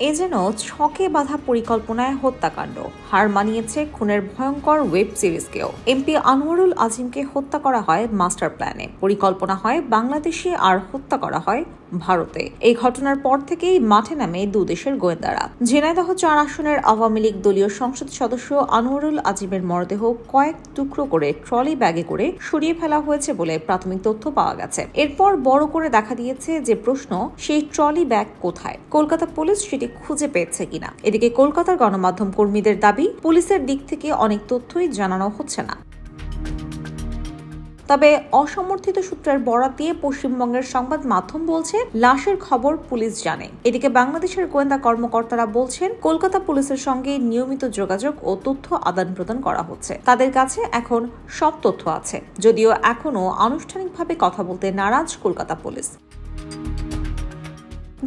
এ যেন ছকে বাঁধা পরিকল্পনায় হত্যাকাণ্ড। হার মানিয়েছে খুনের ভয়ঙ্কর ওয়েব সিরিজকেও। এমপি আনোয়ারুল আজিমকে হত্যা করা হয় মাস্টার প্ল্যানে, পরিকল্পনা হয় বাংলাদেশে আর হত্যা করা হয় ভারতে। এই ঘটনার পর থেকেই মাঠে নামে দুদেশের গোয়েন্দারা। ঝিনাইদহ ৪ আসনের আওয়ামী লীগ দলীয় সংসদ সদস্য আনোয়ারুল আজিমের মরদেহ কয়েক টুকরো করে ট্রলি ব্যাগে করে সরিয়ে ফেলা হয়েছে বলে প্রাথমিক তথ্য পাওয়া গেছে। এরপর বড় করে দেখা দিয়েছে যে প্রশ্ন, সেই ট্রলি ব্যাগ কোথায়? কলকাতা পুলিশ সেটি খুঁজে পেয়েছে কিনা। এদিকে কলকাতার গণমাধ্যম কর্মীদের দাবি, পুলিশের দিক থেকে অনেক তথ্যই জানানো হচ্ছে না। তবে অসমর্থিত সূত্রের বরাত দিয়ে পশ্চিমবঙ্গের সংবাদ মাধ্যম বলছে লাশের খবর পুলিশ জানে। এদিকে বাংলাদেশের গোয়েন্দা কর্মকর্তারা বলছেন কলকাতা পুলিশের সঙ্গে নিয়মিত যোগাযোগ ও তথ্য আদান প্রদান করা হচ্ছে। তাদের কাছে এখন সব তথ্য আছে, যদিও এখনো আনুষ্ঠানিকভাবে কথা বলতে নারাজ কলকাতা পুলিশ।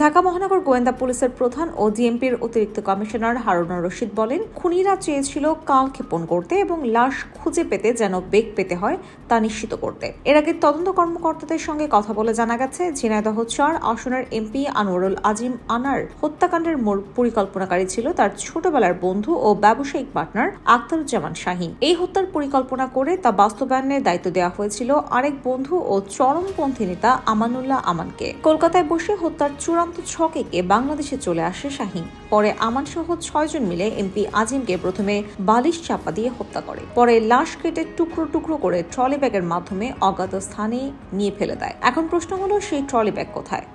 ঢাকা মহানগর গোয়েন্দা পুলিশের প্রধান ও ডিএমপির অতিরিক্ত কমিশনার হারুনুর রশিদ বলেন, খুনিরা চেয়েছিল কালক্ষেপণ করতে এবং লাশ খুঁজে পেতে যেন বেগ পেতে হয় তা নিশ্চিত করতে। এর আগে তদন্ত কর্মকর্তাদের সঙ্গে কথা বলে জানা গেছে, ঝিনাইদহ ৪ আসনের এমপি আনোয়ারুল আজিম আনার হত্যাকাণ্ডের পরিকল্পনাকারী ছিল তার ছোটবেলার বন্ধু ও ব্যবসায়িক পার্টনার আখতারুজ্জামান শাহীন। এই হত্যার পরিকল্পনা করে তা বাস্তবায়নের দায়িত্ব দেওয়া হয়েছিল আরেক বন্ধু ও চরমপন্থী নেতা আমানুল্লাহ আমানকে। কলকাতায় বসে হত্যার চূড়ান্ত ছকে বাংলাদেশে চলে আসে শাহীন। পরে আমান সহ ৬ জন মিলে এমপি আজিমকে প্রথমে বালিশ চাপা দিয়ে হত্যা করে, পরে লাশ কেটে টুকরো টুকরো করে ট্রলি ব্যাগের মাধ্যমে অজ্ঞাত স্থানে নিয়ে ফেলে দেয়। এখন প্রশ্ন হলো, সেই ট্রলি ব্যাগ কোথায়?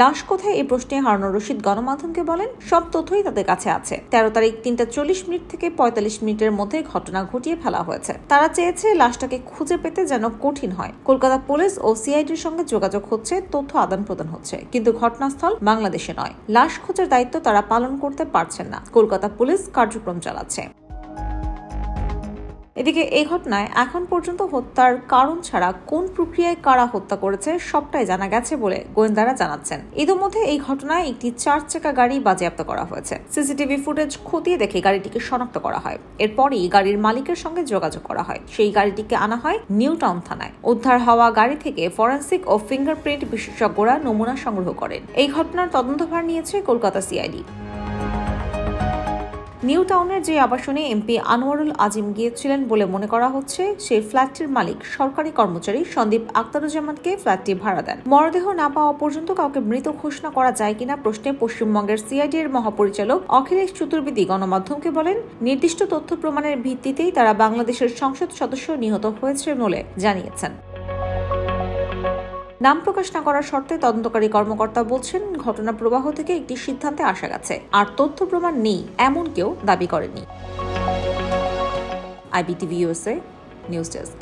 লাশ কোথায়? এই প্রশ্নে হারুনুর রশিদ গণমাধ্যমকে বলেন, সব তথ্যই তাদের কাছে আছে। ১৩ তারিখ ৩টা ৪০ মিনিট থেকে ৪৫ মিনিটের মধ্যে ঘটনা ঘটিয়ে ফেলা হয়েছে। তারা চেয়েছে লাশটাকে খুঁজে পেতে যেন কঠিন হয়। কলকাতা পুলিশ ও সিআইডির সঙ্গে যোগাযোগ হচ্ছে, তথ্য আদান প্রদান হচ্ছে, কিন্তু ঘটনাস্থল বাংলাদেশে নয়। লাশ খোঁজার দায়িত্ব তারা পালন করতে পারছেন না। কলকাতা পুলিশ কার্যক্রম চালাচ্ছে। এদিকে এই ঘটনায় এখন পর্যন্ত হত্যার কারণ ছাড়া কোন প্রক্রিয়ায় কারা হত্যা করেছে সবটাই জানা গেছে বলে গোয়েন্দারা জানাচ্ছেন। ইতিমধ্যে এই ঘটনায় একটি ৪ চাকা গাড়ি বাজেয়াপ্ত করা হয়েছে। সিসিটিভি ফুটেজ খতিয়ে দেখে গাড়িটিকে শনাক্ত করা হয়। এরপরই গাড়ির মালিকের সঙ্গে যোগাযোগ করা হয়। সেই গাড়িটিকে আনা হয় নিউ টাউন থানায়। উদ্ধার হওয়া গাড়ি থেকে ফরেনসিক ও ফিঙ্গারপ্রিন্ট বিশেষজ্ঞরা নমুনা সংগ্রহ করেন। এই ঘটনার তদন্তভার নিয়েছে কলকাতা সিআইডি। নিউ টাউনের যে আবাসনে এমপি আনোয়ারুল আজিম গিয়েছিলেন বলে মনে করা হচ্ছে, সেই ফ্ল্যাটটির মালিক সরকারি কর্মচারী সন্দীপ আখতারুজ্জামানকে ফ্ল্যাটটি ভাড়া দেন। মরদেহ না পাওয়া পর্যন্ত কাউকে মৃত ঘোষণা করা যায় কিনা প্রশ্নে পশ্চিমবঙ্গের সিআইডি এর মহাপরিচালক অখিলেশ চতুর্বেদী গণমাধ্যমকে বলেন, নির্দিষ্ট তথ্য প্রমাণের ভিত্তিতেই তারা বাংলাদেশের সংসদ সদস্য নিহত হয়েছে বলে জানিয়েছেন। নাম প্রকাশ না করার শর্তে তদন্তকারী কর্মকর্তা বলছেন, ঘটনা প্রবাহ থেকে একটি সিদ্ধান্তে আসা গেছে, আর তথ্য প্রমাণ নেই এমন কেউ দাবি করেনি। IBTV USA news desk.